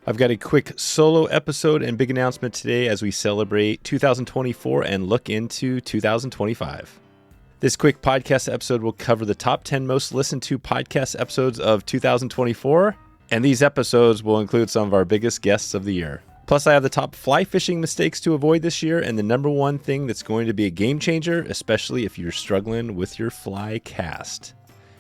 I've got a quick solo episode and big announcement today as we celebrate 2024 and look into 2025. This quick podcast episode will cover the top 10 most listened to podcast episodes of 2024, and these episodes will include some of our biggest guests of the year. Plus, I have the top fly fishing mistakes to avoid this year and the number one thing that's going to be a game changer, especially if you're struggling with your fly cast.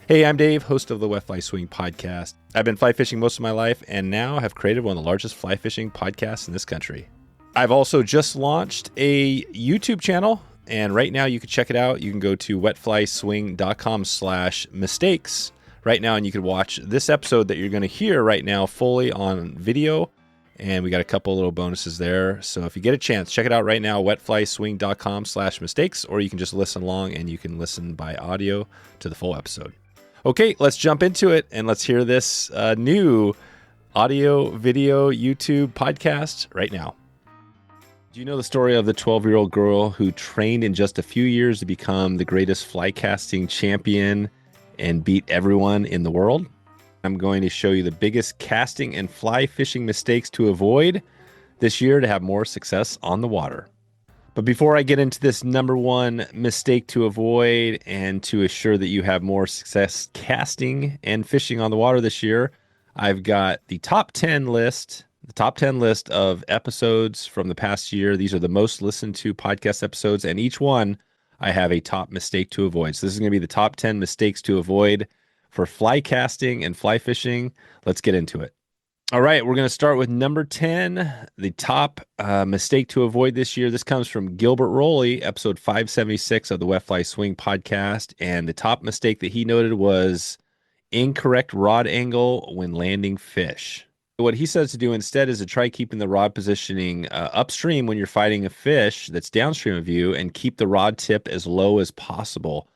Hey, I'm Dave, host of the Wet Fly Swing podcast. I've been fly fishing most of my life and now have created one of the largest fly fishing podcasts in this country. I've also just launched a YouTube channel, and right now you can check it out. You can go to wetflyswing.com/mistakes right now, and you can watch this episode that you're going to hear right now fully on video. And we got a couple little bonuses there. So if you get a chance, check it out right now, wetflyswing.com/mistakes, or you can just listen along and you can listen by audio to the full episode. Okay, let's jump into it and let's hear this new audio, video, YouTube podcast right now. Do you know the story of the 12-year-old girl who trained in just a few years to become the greatest fly casting champion and beat everyone in the world? I'm going to show you the biggest casting and fly fishing mistakes to avoid this year to have more success on the water. But before I get into this number one mistake to avoid and to assure that you have more success casting and fishing on the water this year, I've got the top 10 list of episodes from the past year. These are the most listened to podcast episodes, and each one I have a top mistake to avoid. So this is going to be the top 10 mistakes to avoid for fly casting and fly fishing. Let's get into it. All right, we're going to start with number 10, the top mistake to avoid this year. This comes from Gilbert Rowley, episode 576 of the Wet Fly Swing podcast. And the top mistake that he noted was incorrect rod angle when landing fish. What he says to do instead is to try keeping the rod positioning upstream when you're fighting a fish that's downstream of you and keep the rod tip as low as possible.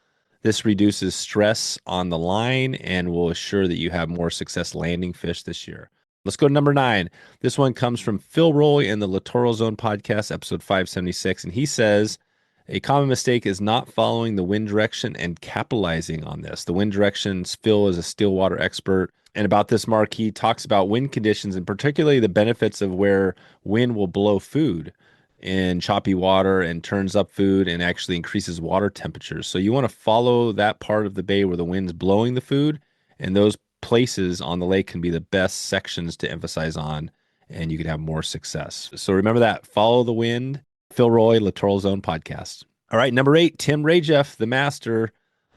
This reduces stress on the line and will assure that you have more success landing fish this year. Let's go to number 9. This one comes from Phil Rowley in the Littoral Zone podcast, episode 576. And he says, a common mistake is not following the wind direction and capitalizing on this. The wind directions, Phil is a still water expert. And about this, Mark, he talks about wind conditions and particularly the benefits of where wind will blow food in choppy water and turns up food and actually increases water temperatures. So you want to follow that part of the bay where the wind's blowing the food, and those places on the lake can be the best sections to emphasize on, and you can have more success. So remember that. Follow the wind. Phil Roy, Littoral Zone podcast. All right, number 8, Tim Rajeff, the master,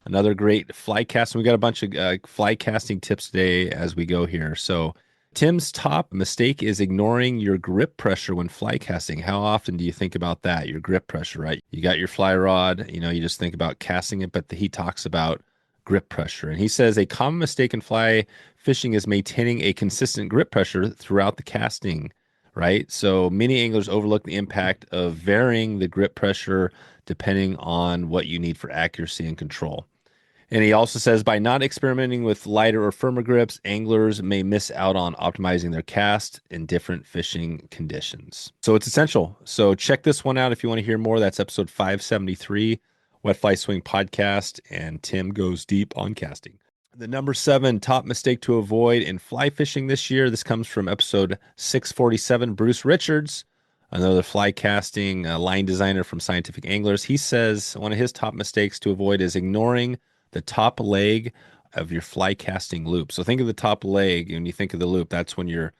another great fly casting. We got a bunch of fly casting tips today as we go here. So Tim's top mistake is ignoring your grip pressure when fly casting. How often do you think about that? Your grip pressure, right? You got your fly rod, you just think about casting it, but he talks about grip pressure. And he says a common mistake in fly fishing is maintaining a consistent grip pressure throughout the casting, right? So many anglers overlook the impact of varying the grip pressure depending on what you need for accuracy and control. And he also says by not experimenting with lighter or firmer grips, anglers may miss out on optimizing their cast in different fishing conditions. So it's essential. So check this one out if you want to hear more. That's episode 573. Wet Fly Swing podcast, and Tim goes deep on casting. The number 7 top mistake to avoid in fly fishing this year. This comes from episode 647, Bruce Richards, another fly casting line designer from Scientific Anglers. He says one of his top mistakes to avoid is ignoring the top leg of your fly casting loop. So think of the top leg, and you think of the loop. That's when you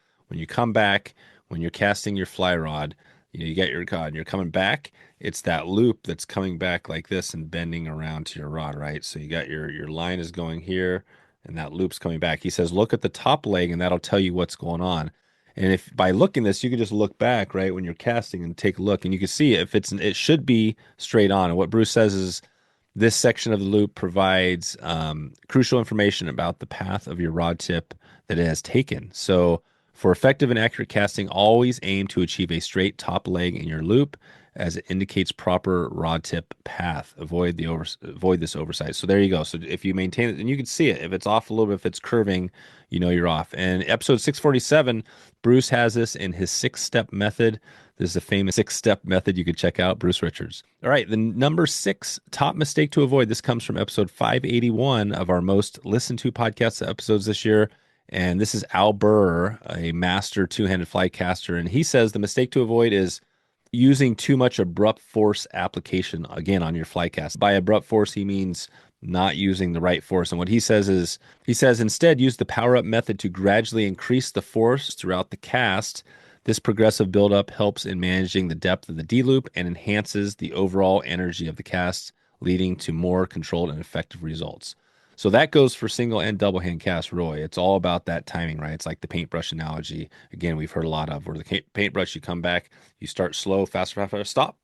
come back, when you're casting your fly rod, you get your rod and you're coming back. It's that loop that's coming back like this and bending around to your rod, right? So you got your line is going here and that loop's coming back. He says, look at the top leg and that'll tell you what's going on. And if by looking this, you can just look back, right, when you're casting and take a look and you can see if it should be straight on. And what Bruce says is this section of the loop provides crucial information about the path of your rod tip that it has taken. So for effective and accurate casting, always aim to achieve a straight top leg in your loop as it indicates proper rod tip path. Avoid this oversight. So there you go. So if you maintain it, and you can see it, if it's off a little bit, if it's curving, you're off. And episode 647, Bruce has this in his 6-step method. This is a famous 6-step method you could check out, Bruce Richards. All right, the number 6 top mistake to avoid. This comes from episode 581 of our most listened to podcast episodes this year. And this is Al Burr, a master two-handed fly caster. And he says the mistake to avoid is using too much abrupt force application again on your fly cast. By abrupt force, he means not using the right force. And what he says is, he says instead use the power up method to gradually increase the force throughout the cast. This progressive buildup helps in managing the depth of the D loop and enhances the overall energy of the cast, leading to more controlled and effective results. So that goes for single and double hand cast, Roy. It's all about that timing, right? It's like the paintbrush analogy. Again, we've heard a lot of where the paintbrush, you come back, you start slow, faster, faster, stop,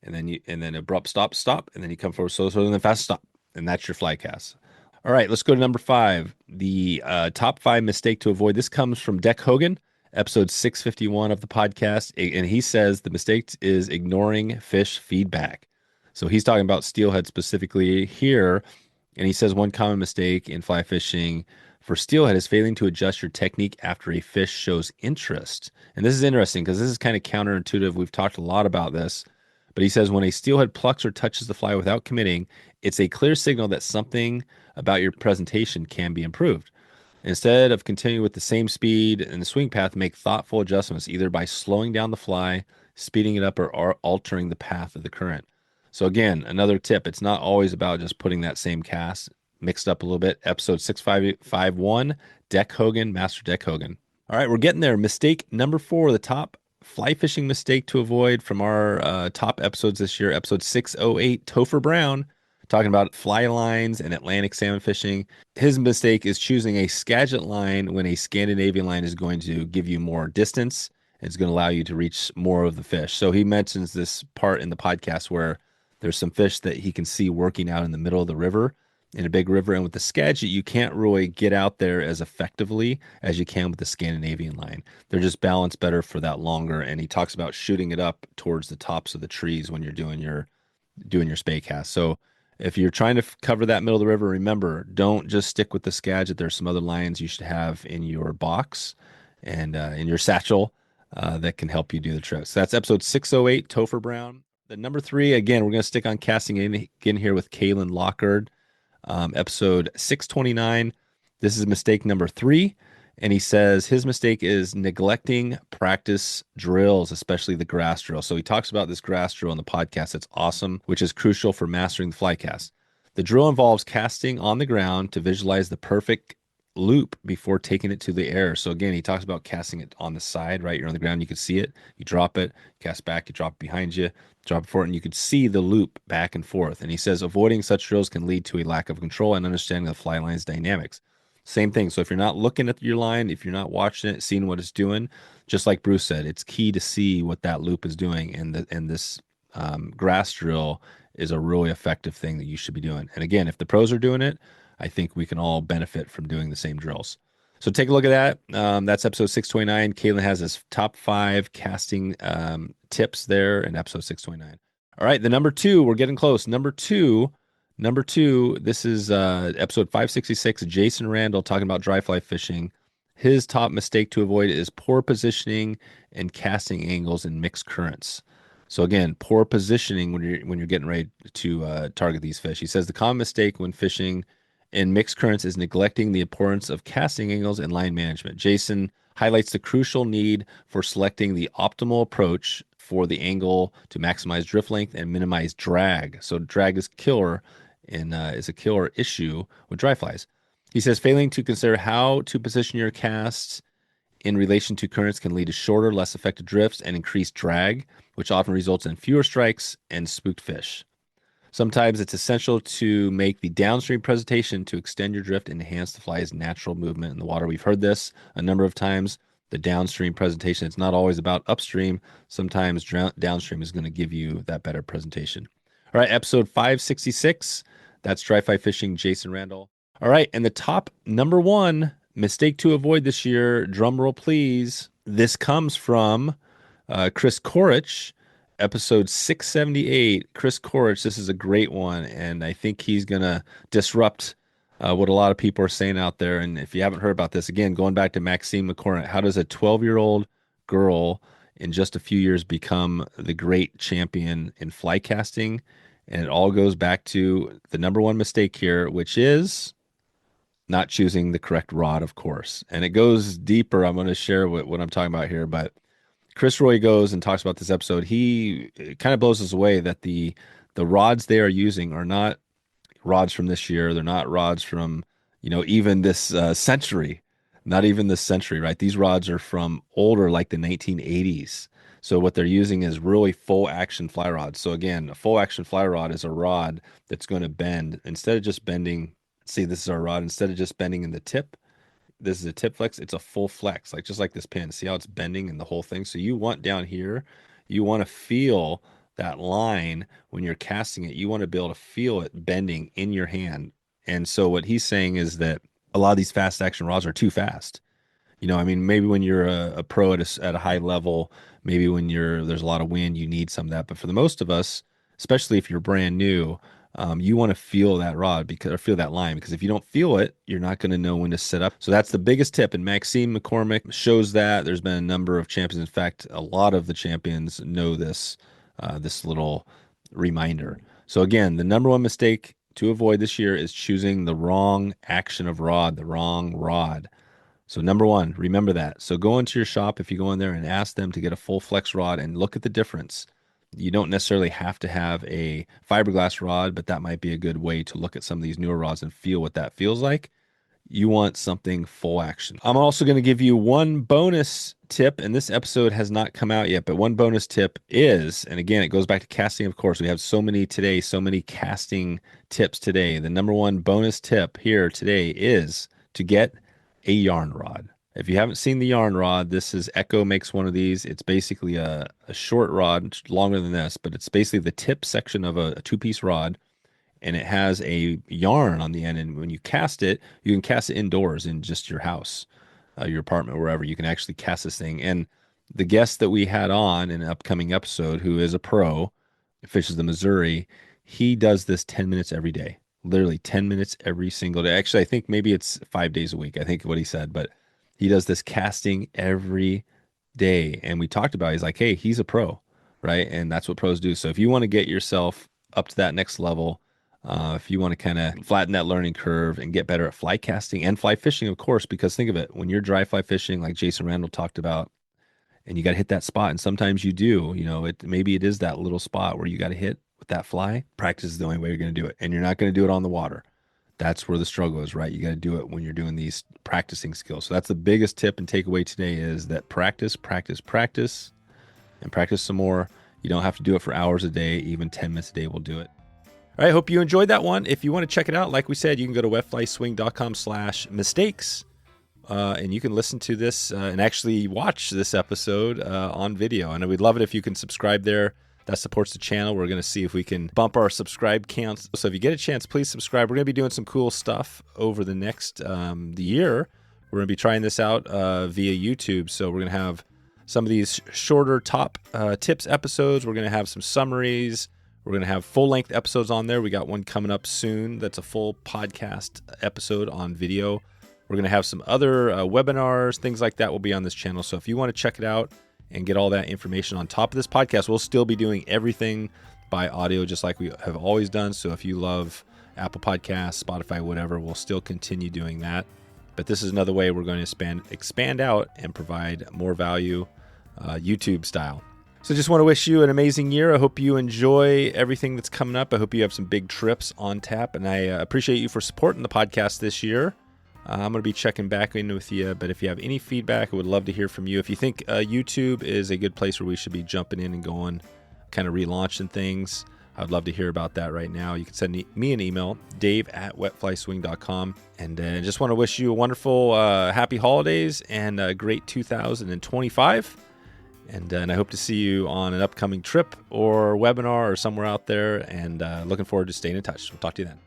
and then abrupt stop, stop, and then you come forward slow, slow, and then fast stop, and that's your fly cast. All right, let's go to number 5. The top 5 mistake to avoid. This comes from Deck Hogan, episode 651 of the podcast, and he says the mistake is ignoring fish feedback. So he's talking about steelhead specifically here. And he says one common mistake in fly fishing for steelhead is failing to adjust your technique after a fish shows interest. And this is interesting because this is kind of counterintuitive. We've talked a lot about this. But he says when a steelhead plucks or touches the fly without committing, it's a clear signal that something about your presentation can be improved. Instead of continuing with the same speed and the swing path, make thoughtful adjustments either by slowing down the fly, speeding it up, or altering the path of the current. So again, another tip, it's not always about just putting that same cast, mixed up a little bit. Episode 651, Deck Hogan, Master Deck Hogan. All right, we're getting there. Mistake number 4, the top fly fishing mistake to avoid from our top episodes this year. Episode 608, Topher Brown, talking about fly lines and Atlantic salmon fishing. His mistake is choosing a Skagit line when a Scandinavian line is going to give you more distance. It's going to allow you to reach more of the fish. So he mentions this part in the podcast where there's some fish that he can see working out in the middle of the river, in a big river. And with the Skagit, you can't really get out there as effectively as you can with the Scandinavian line. They're just balanced better for that longer. And he talks about shooting it up towards the tops of the trees when you're doing your spay cast. So if you're trying to cover that middle of the river, remember, don't just stick with the Skagit. There's some other lines you should have in your box and in your satchel that can help you do the trick. So that's episode 608, Topher Brown. The number 3, again, we're going to stick on casting in here with Kalen Lockard, episode 629. This is mistake number 3. And he says his mistake is neglecting practice drills, especially the grass drill. So he talks about this grass drill in the podcast. It's awesome, which is crucial for mastering the fly cast. The drill involves casting on the ground to visualize the perfect loop before taking it to the air. So again, he talks about casting it on the side, right? You're on the ground, you can see it, you drop it, cast back, you drop it behind you, drop it forward, and you could see the loop back and forth. And he says avoiding such drills can lead to a lack of control and understanding of the fly line's dynamics. Same thing. So if you're not looking at your line, if you're not watching it, seeing what it's doing, just like Bruce said, it's key to see what that loop is doing. And this grass drill is a really effective thing that you should be doing. And again, if the pros are doing it, I think we can all benefit from doing the same drills. So take a look at that. That's episode 629. Kalen has his top 5 casting tips there in episode 629. All right, the number 2, we're getting close. Number two, this is episode 566, Jason Randall talking about dry fly fishing. His top mistake to avoid is poor positioning and casting angles in mixed currents. So again, poor positioning when you're getting ready to target these fish. He says the common mistake when fishing in mixed currents is neglecting the importance of casting angles and line management. Jason highlights the crucial need for selecting the optimal approach for the angle to maximize drift length and minimize drag. So drag is killer and is a killer issue with dry flies. He says failing to consider how to position your casts in relation to currents can lead to shorter, less effective drifts and increased drag, which often results in fewer strikes and spooked fish. Sometimes it's essential to make the downstream presentation to extend your drift and enhance the fly's natural movement in the water. We've heard this a number of times. The downstream presentation, it's not always about upstream. Sometimes downstream is going to give you that better presentation. All right, episode 566. That's Dry Fly Fishing, Jason Randall. All right, and the top number 1 mistake to avoid this year, drum roll please. This comes from Chris Korich, episode 678. Chris Korich, this is a great one, and I think he's going to disrupt what a lot of people are saying out there. And if you haven't heard about this, again, going back to Maxime McCormick, how does a 12-year-old girl in just a few years become the great champion in fly casting? And it all goes back to the number 1 mistake here, which is not choosing the correct rod, of course. And it goes deeper. I'm going to share what I'm talking about here, but Chris Roy goes and talks about this episode. He kind of blows us away that the rods they are using are not rods from this year. They're not rods from, even this century, not even this century, right? These rods are from older, like the 1980s. So what they're using is really full action fly rods. So again, a full action fly rod is a rod that's going to bend instead of just bending. See, this is our rod. Instead of just bending in the tip, this is a tip flex. It's a full flex, like just like this pin. See how it's bending in the whole thing? So you want down here, you want to feel that line when you're casting it. You want to be able to feel it bending in your hand. And so what he's saying is that a lot of these fast action rods are too fast. I mean, maybe when you're a pro at a high level, maybe when there's a lot of wind, you need some of that. But for the most of us, especially if you're brand new, you want to feel that rod or feel that line, because if you don't feel it, you're not going to know when to set up. So that's the biggest tip. And Maxime McCormick shows that. There's been a number of champions. In fact, a lot of the champions know this little reminder. So again, the number one mistake to avoid this year is choosing the wrong action of rod, the wrong rod. So number one, remember that. So go into your shop, if you go in there, and ask them to get a full flex rod and look at the difference. You don't necessarily have to have a fiberglass rod, but that might be a good way to look at some of these newer rods and feel what that feels like. You want something full action. I'm also going to give you one bonus tip, and this episode has not come out yet, but one bonus tip is, and again, it goes back to casting, of course. We have so many casting tips today. The number one bonus tip here today is to get a yarn rod. If you haven't seen the yarn rod, this is Echo makes one of these. It's basically a short rod, longer than this, but it's basically the tip section of a two-piece rod, and it has a yarn on the end. And when you cast it, you can cast it indoors in just your house, your apartment, wherever. You can actually cast this thing. And the guest that we had on in an upcoming episode, who is a pro, fishes the Missouri, he does this 10 minutes every day. Literally 10 minutes every single day. Actually, I think maybe it's 5 days a week, I think what he said, but he does this casting every day. And we talked about, he's like, hey, he's a pro, right? And that's what pros do. So if you want to get yourself up to that next level, if you want to kind of flatten that learning curve and get better at fly casting and fly fishing, of course, because think of it, when you're dry fly fishing, like Jason Randall talked about, and you got to hit that spot. And sometimes you do, maybe it is that little spot where you got to hit with that fly. Practice is the only way you're going to do it. And you're not going to do it on the water. That's where the struggle is, right? You got to do it when you're doing these practicing skills. So that's the biggest tip and takeaway today, is that practice, and practice some more. You don't have to do it for hours a day. Even 10 minutes a day will do it. All right, hope you enjoyed that one. If you want to check it out, like we said, you can go to wetflyswing.com/mistakes, and you can listen to this and actually watch this episode on video. And we'd love it if you can subscribe there. That supports the channel. We're going to see if we can bump our subscribe counts. So if you get a chance, please subscribe. We're going to be doing some cool stuff over the next the year. We're going to be trying this out via YouTube. So we're going to have some of these shorter top tips episodes. We're going to have some summaries. We're going to have full-length episodes on there. We got one coming up soon that's a full podcast episode on video. We're going to have some other webinars, things like that will be on this channel. So if you want to check it out and get all that information on top of this podcast, we'll still be doing everything by audio just like we have always done. So if you love Apple Podcasts, Spotify, whatever, we'll still continue doing that. But this is another way we're going to expand out and provide more value YouTube style. So just want to wish you an amazing year. I hope you enjoy everything that's coming up. I hope you have some big trips on tap. And I appreciate you for supporting the podcast this year. I'm going to be checking back in with you. But if you have any feedback, I would love to hear from you. If you think YouTube is a good place where we should be jumping in and going, kind of relaunching things, I'd love to hear about that right now. You can send me an email, dave@wetflyswing.com. And just want to wish you a wonderful, happy holidays and a great 2025. And I hope to see you on an upcoming trip or webinar or somewhere out there. And looking forward to staying in touch. We'll talk to you then.